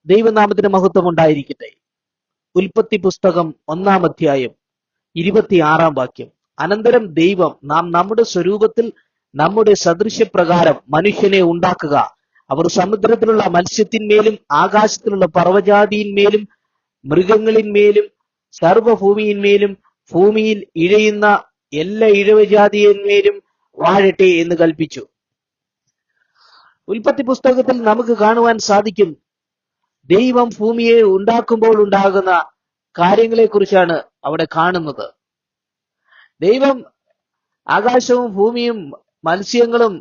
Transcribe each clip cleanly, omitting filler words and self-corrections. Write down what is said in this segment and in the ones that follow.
ദൈവനാമത്തിന് മഹത്വം ഉണ്ടായിരിക്കട്ടെ. ഉൽപ്പത്തി പുസ്തകം 1-ാം അധ്യായം 26-ാം വാക്യം. അനന്തരം ദൈവം നാം നമ്മുടെ സ്വരൂപത്തിൽ നമ്മുടെ സദൃശ്യപ്രകാരം മനുഷ്യനെ ഉണ്ടാക്കുക. അവർ സമുദ്രത്തിലുള്ള മത്സ്യത്തിന്മേലും ആകാശത്തിലുള്ള പർവ്വജാതിയിന്മേലും മൃഗങ്ങളിന്മേലും സർവ്വഭൂമിയിന്മേലും ഭൂമിയിൽ ഇഴയുന്ന എല്ലാ ഇഴവജാതിയന്മേലും വാഴട്ടെ എന്ന് കൽപ്പിച്ചു. ഉൽപ്പത്തി പുസ്തകത്തിൽ നമുക്ക് കാണുവാൻ സാധിക്കും, ദൈവം ഭൂമിയെ ഉണ്ടാക്കുമ്പോൾ ഉണ്ടാകുന്ന കാര്യങ്ങളെ കുറിച്ചാണ് അവിടെ കാണുന്നത്. ദൈവം ആകാശവും ഭൂമിയും മത്സ്യങ്ങളും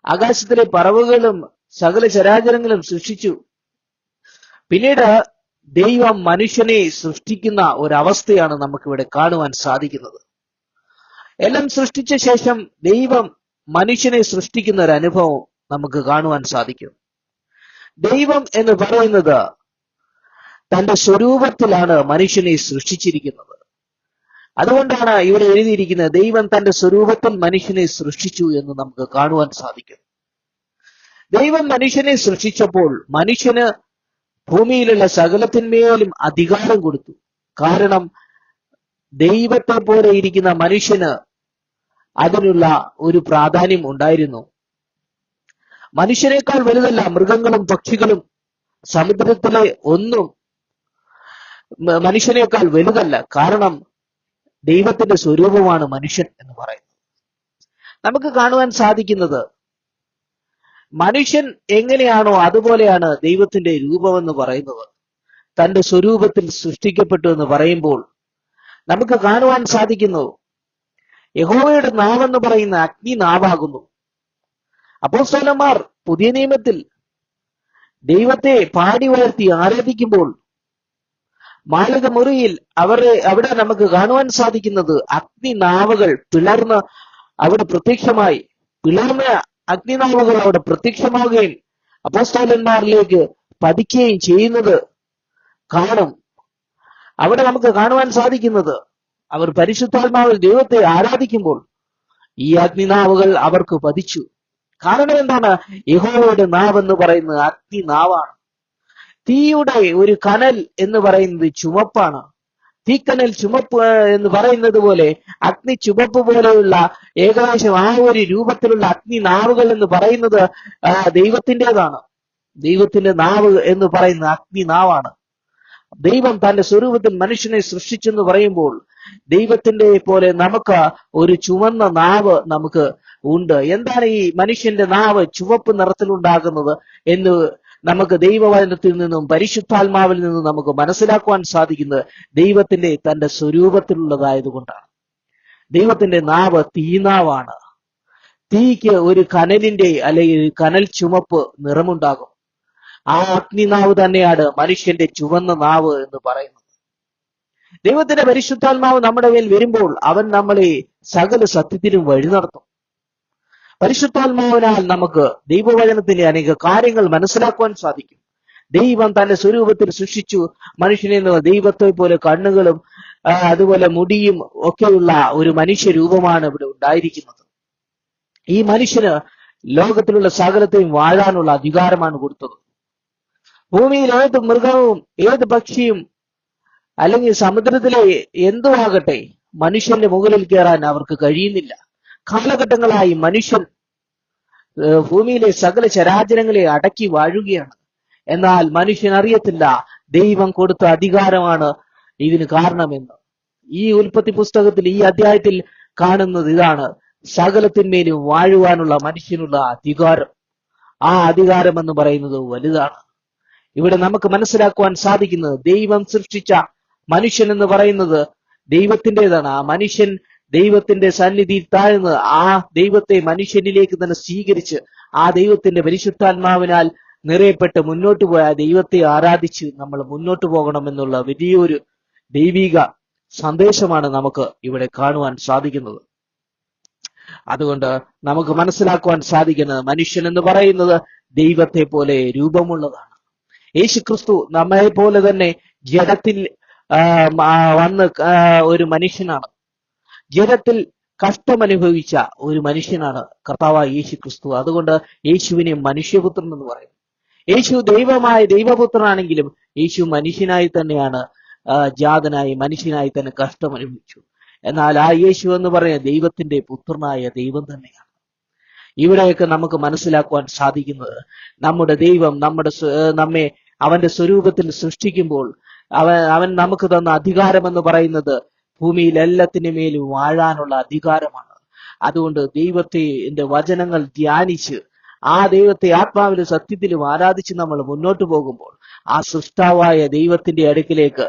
ആകാശത്തിലെ പറവകളും സകല ചരാചരങ്ങളും സൃഷ്ടിച്ചു. പിന്നീട് ദൈവം മനുഷ്യനെ സൃഷ്ടിക്കുന്ന ഒരവസ്ഥയാണ് നമുക്കിവിടെ കാണുവാൻ സാധിക്കുന്നത്. എല്ലാം സൃഷ്ടിച്ച ശേഷം ദൈവം മനുഷ്യനെ സൃഷ്ടിക്കുന്ന ഒരു അനുഭവം നമുക്ക് കാണുവാൻ സാധിക്കും. ദൈവം എന്ന് പറയുന്നത് തന്റെ സ്വരൂപത്തിലാണ് മനുഷ്യനെ സൃഷ്ടിച്ചിരിക്കുന്നത്. അതുകൊണ്ടാണ് ഇവിടെ എഴുതിയിരിക്കുന്നത് ദൈവം തന്റെ സ്വരൂപത്തിൽ മനുഷ്യനെ സൃഷ്ടിച്ചു എന്ന് നമുക്ക് കാണുവാൻ സാധിക്കും. ദൈവം മനുഷ്യനെ സൃഷ്ടിച്ചപ്പോൾ മനുഷ്യന് ഭൂമിയിലുള്ള സകലത്തിന്മേലും അധികാരം കൊടുത്തു. കാരണം ദൈവത്തെ പോലെ ഇരിക്കുന്ന മനുഷ്യന് അതിനുള്ള ഒരു പ്രാധാന്യം ഉണ്ടായിരുന്നു. മനുഷ്യനേക്കാൾ വലുതല്ല മൃഗങ്ങളും പക്ഷികളും, സമുദ്രത്തിലെ ഒന്നും മനുഷ്യനേക്കാൾ വലുതല്ല. കാരണം ദൈവത്തിന്റെ സ്വരൂപമാണ് മനുഷ്യൻ എന്ന് പറയുന്നത്. നമുക്ക് കാണുവാൻ സാധിക്കുന്നത് മനുഷ്യൻ എങ്ങനെയാണോ അതുപോലെയാണ് ദൈവത്തിന്റെ രൂപമെന്ന് പറയുന്നത്. തന്റെ സ്വരൂപത്തിൽ സൃഷ്ടിക്കപ്പെട്ടു എന്ന് പറയുമ്പോൾ നമുക്ക് കാണുവാൻ സാധിക്കുന്നു, യഹോവയുടെ നാവെന്ന് പറയുന്ന അഗ്നി നാവാകുന്നു. അപ്പോസ്തലന്മാർ പുതിയ നിയമത്തിൽ ദൈവത്തെ പാടി ഉയർത്തി ആരാധിക്കുമ്പോൾ മാളിക മുറിയിൽ അവിടെ നമുക്ക് കാണുവാൻ സാധിക്കുന്നത് അഗ്നിനാവുകൾ പിളർന്ന് അവിടെ പ്രത്യക്ഷമായി, പിളർന്ന അഗ്നിനാവുകൾ അവിടെ പ്രത്യക്ഷമാവുകയും അപ്പോസ്തലന്മാരിലേക്ക് പതിക്കുകയും ചെയ്യുന്നത് കാണും. അവിടെ നമുക്ക് കാണുവാൻ സാധിക്കുന്നത് അവർ പരിശുദ്ധാത്മാവിൽ ദൈവത്തെ ആരാധിക്കുമ്പോൾ ഈ അഗ്നിനാവുകൾ അവർക്ക് പതിച്ചു. കാരണം എന്താണ്? യഹോവയുടെ നാവ് എന്ന് പറയുന്നത് അഗ്നിനാവാണ്. തീയുടെ ഒരു കനൽ എന്ന് പറയുന്നത് ചുമപ്പാണ്. തീക്കനൽ ചുമപ്പ് എന്ന് പറയുന്നത് പോലെ അഗ്നി ചുമപ്പ് പോലെയുള്ള ഏകദേശം ആ ഒരു രൂപത്തിലുള്ള അഗ്നി നാവുകൾ എന്ന് പറയുന്നത് ദൈവത്തിൻ്റെതാണ്. ദൈവത്തിന്റെ നാവ് എന്ന് പറയുന്ന അഗ്നി നാവാണ്. ദൈവം തന്റെ സ്വരൂപത്തിൽ മനുഷ്യനെ സൃഷ്ടിച്ചെന്ന് പറയുമ്പോൾ ദൈവത്തിന്റെ പോലെ നമുക്ക് ഒരു ചുവന്ന നാവ് നമുക്ക് ഉണ്ട്. എന്താണ് ഈ മനുഷ്യന്റെ നാവ് ചുവപ്പ് നിറത്തിലുണ്ടാകുന്നത് എന്ന് നമുക്ക് ദൈവവചനത്തിൽ നിന്നും പരിശുദ്ധാത്മാവിൽ നിന്നും നമുക്ക് മനസ്സിലാക്കുവാൻ സാധിക്കുന്നത് ദൈവത്തിന്റെ തന്റെ സ്വരൂപത്തിലുള്ളതായതുകൊണ്ടാണ്. ദൈവത്തിന്റെ നാവ് തീനാവാണ്. തീക്ക് ഒരു കനലിന്റെ അല്ലെങ്കിൽ കനൽ ചുമപ്പ് നിറമുണ്ടാകും. ആ അഗ്നിനാവ് തന്നെയാണ് മനുഷ്യന്റെ ചുവന്ന നാവ് എന്ന് പറയുന്നത്. ദൈവത്തിന്റെ പരിശുദ്ധാത്മാവ് നമ്മുടെ മേൽ വരുമ്പോൾ അവൻ നമ്മളെ സകല സത്യത്തിലും വഴി നടത്തും. പരിശുദ്ധാത്മാവിനാൽ നമുക്ക് ദൈവവചനത്തിന്റെ അനേക കാര്യങ്ങൾ മനസ്സിലാക്കുവാൻ സാധിക്കും. ദൈവം തന്റെ സ്വരൂപത്തിൽ സൃഷ്ടിച്ചു മനുഷ്യനെ. ദൈവത്തെ പോലെ കണ്ണുകളും അതുപോലെ മുടിയും ഒക്കെയുള്ള ഒരു മനുഷ്യ രൂപമാണ് ഇവിടെ ഉണ്ടായിരിക്കുന്നത്. ഈ മനുഷ്യന് ലോകത്തിലുള്ള സകലത്തെയും വാഴാനുള്ള അധികാരമാണ് കൊടുത്തത്. ഭൂമിയിൽ ഏത് മൃഗവും ഏത് പക്ഷിയും അല്ലെങ്കിൽ സമുദ്രത്തിലെ എന്തുമാകട്ടെ മനുഷ്യന്റെ മുകളിൽ കയറാൻ അവർക്ക് കഴിയുന്നില്ല. കാലഘട്ടങ്ങളായി മനുഷ്യൻ ഭൂമിയിലെ സകല ചരാചരങ്ങളെ അടക്കി വാഴുകയാണ്. എന്നാൽ മനുഷ്യൻ അറിയത്തില്ല ദൈവം കൊടുത്ത അധികാരമാണ് ഇതിന് കാരണമെന്ന്. ഈ ഉൽപ്പത്തി പുസ്തകത്തിൽ ഈ അധ്യായത്തിൽ കാണുന്നത് ഇതാണ്: സകലത്തിന്മേലും വാഴുവാനുള്ള മനുഷ്യനുള്ള അധികാരം. ആ അധികാരം എന്ന് പറയുന്നത് വലുതാണ്. ഇവിടെ നമുക്ക് മനസ്സിലാക്കുവാൻ സാധിക്കുന്നത് ദൈവം സൃഷ്ടിച്ച മനുഷ്യൻ എന്ന് പറയുന്നത് ദൈവത്തിൻ്റെതാണ്. ആ മനുഷ്യൻ ദൈവത്തിന്റെ സന്നിധിയിൽ താഴ്ന്ന് ആ ദൈവത്തെ മനുഷ്യനിലേക്ക് തന്നെ സ്വീകരിച്ച് ആ ദൈവത്തിന്റെ പരിശുദ്ധാത്മാവിനാൽ നിറയപ്പെട്ട് മുന്നോട്ട് പോയ ദൈവത്തെ ആരാധിച്ച് നമ്മൾ മുന്നോട്ട് പോകണമെന്നുള്ള വലിയൊരു ദൈവിക സന്ദേശമാണ് നമുക്ക് ഇവിടെ കാണുവാൻ സാധിക്കുന്നത്. അതുകൊണ്ട് നമുക്ക് മനസ്സിലാക്കുവാൻ സാധിക്കുന്നത് മനുഷ്യൻ എന്ന് പറയുന്നത് ദൈവത്തെ പോലെ രൂപമുള്ളതാണ്. യേശുക്രിസ്തു നമ്മെ പോലെ തന്നെ ജഡത്തിൽ വന്ന് ഒരു മനുഷ്യനാണ്. ജഡത്തിൽ കഷ്ടമനുഭവിച്ച ഒരു മനുഷ്യനാണ് കർത്താവായ യേശുക്രിസ്തു. അതുകൊണ്ട് യേശുവിനെ മനുഷ്യപുത്രൻ എന്ന് പറയും. യേശു ദൈവമായ ദൈവപുത്രനാണെങ്കിലും യേശു മനുഷ്യനായി തന്നെയാണ് ജാതനായി മനുഷ്യനായി തന്നെ കഷ്ടം അനുഭവിച്ചു. എന്നാൽ ആ യേശു എന്ന് പറയുന്ന ദൈവത്തിന്റെ പുത്രനായ ദൈവം തന്നെയാണ്. ഇവിടെയൊക്കെ നമുക്ക് മനസ്സിലാക്കുവാൻ സാധിക്കുന്നത് നമ്മുടെ ദൈവം നമ്മെ അവന്റെ സ്വരൂപത്തിൽ സൃഷ്ടിക്കുമ്പോൾ അവൻ നമുക്ക് തന്ന അധികാരം എന്ന് പറയുന്നത് ഭൂമിയിൽ എല്ലാത്തിനു മേലും വാഴാനുള്ള അധികാരമാണ്. അതുകൊണ്ട് ദൈവത്തിന്റെ വചനങ്ങൾ ധ്യാനിച്ച് ആ ദൈവത്തെ ആത്മാവിലും സത്യത്തിലും ആരാധിച്ച് നമ്മൾ മുന്നോട്ട് പോകുമ്പോൾ ആ സൃഷ്ടാവായ ദൈവത്തിന്റെ അടുക്കിലേക്ക്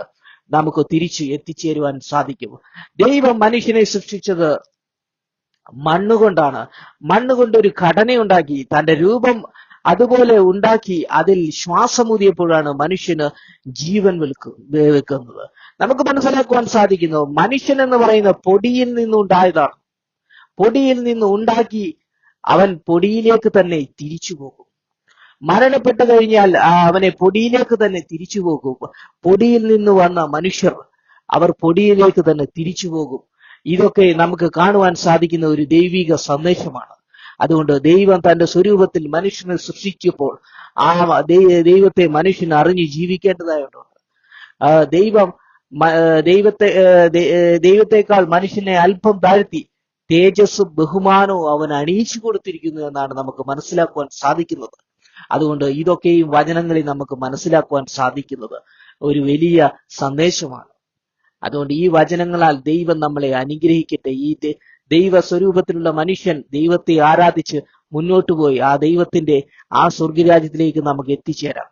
നമുക്ക് തിരിച്ച് എത്തിച്ചേരുവാൻ സാധിക്കും. ദൈവം മനുഷ്യനെ സൃഷ്ടിച്ചത് മണ്ണുകൊണ്ടാണ്. മണ്ണുകൊണ്ട് ഒരു ഘടനയുണ്ടാക്കി തന്റെ രൂപം അതുപോലെ ഉണ്ടാക്കി അതിൽ ശ്വാസമൂതിയപ്പോഴാണ് മനുഷ്യന് ജീവൻ വെക്കുന്നത്. നമുക്ക് മനസ്സിലാക്കുവാൻ സാധിക്കുന്നു മനുഷ്യൻ എന്ന് പറയുന്ന പൊടിയിൽ നിന്നുണ്ടായതാണ്. പൊടിയിൽ നിന്ന് ഉണ്ടാക്കി അവൻ പൊടിയിലേക്ക് തന്നെ തിരിച്ചു പോകും. മരണപ്പെട്ടു കഴിഞ്ഞാൽ അവനെ പൊടിയിലേക്ക് തന്നെ തിരിച്ചു പോകും. പൊടിയിൽ നിന്ന് വന്ന മനുഷ്യർ അവർ പൊടിയിലേക്ക് തന്നെ തിരിച്ചു പോകും. ഇതൊക്കെ നമുക്ക് കാണുവാൻ സാധിക്കുന്ന ഒരു ദൈവിക സന്ദേശമാണ്. അതുകൊണ്ട് ദൈവം തന്റെ സ്വരൂപത്തിൽ മനുഷ്യനെ സൃഷ്ടിച്ചപ്പോൾ ആ ദൈവത്തെ മനുഷ്യൻ അറിഞ്ഞ് ജീവിക്കേണ്ടതായിട്ടുണ്ട്. ദൈവത്തെക്കാൾ മനുഷ്യനെ അല്പം താഴ്ത്തി തേജസ്സും ബഹുമാനവും അവൻ അണിയിച്ചു കൊടുത്തിരിക്കുന്നു എന്നാണ് നമുക്ക് മനസ്സിലാക്കുവാൻ സാധിക്കുന്നത്. അതുകൊണ്ട് ഇതൊക്കെയും വചനങ്ങളിൽ നമുക്ക് മനസ്സിലാക്കുവാൻ സാധിക്കുന്നത് ഒരു വലിയ സന്ദേശമാണ്. അതുകൊണ്ട് ഈ വചനങ്ങളാൽ ദൈവം നമ്മളെ അനുഗ്രഹിക്കട്ടെ. ഈ ദൈവ സ്വരൂപത്തിലുള്ള മനുഷ്യൻ ദൈവത്തെ ആരാധിച്ച് മുന്നോട്ട് പോയി ആ ദൈവത്തിന്റെ ആ സ്വർഗരാജ്യത്തിലേക്ക് നമുക്ക് എത്തിച്ചേരാം.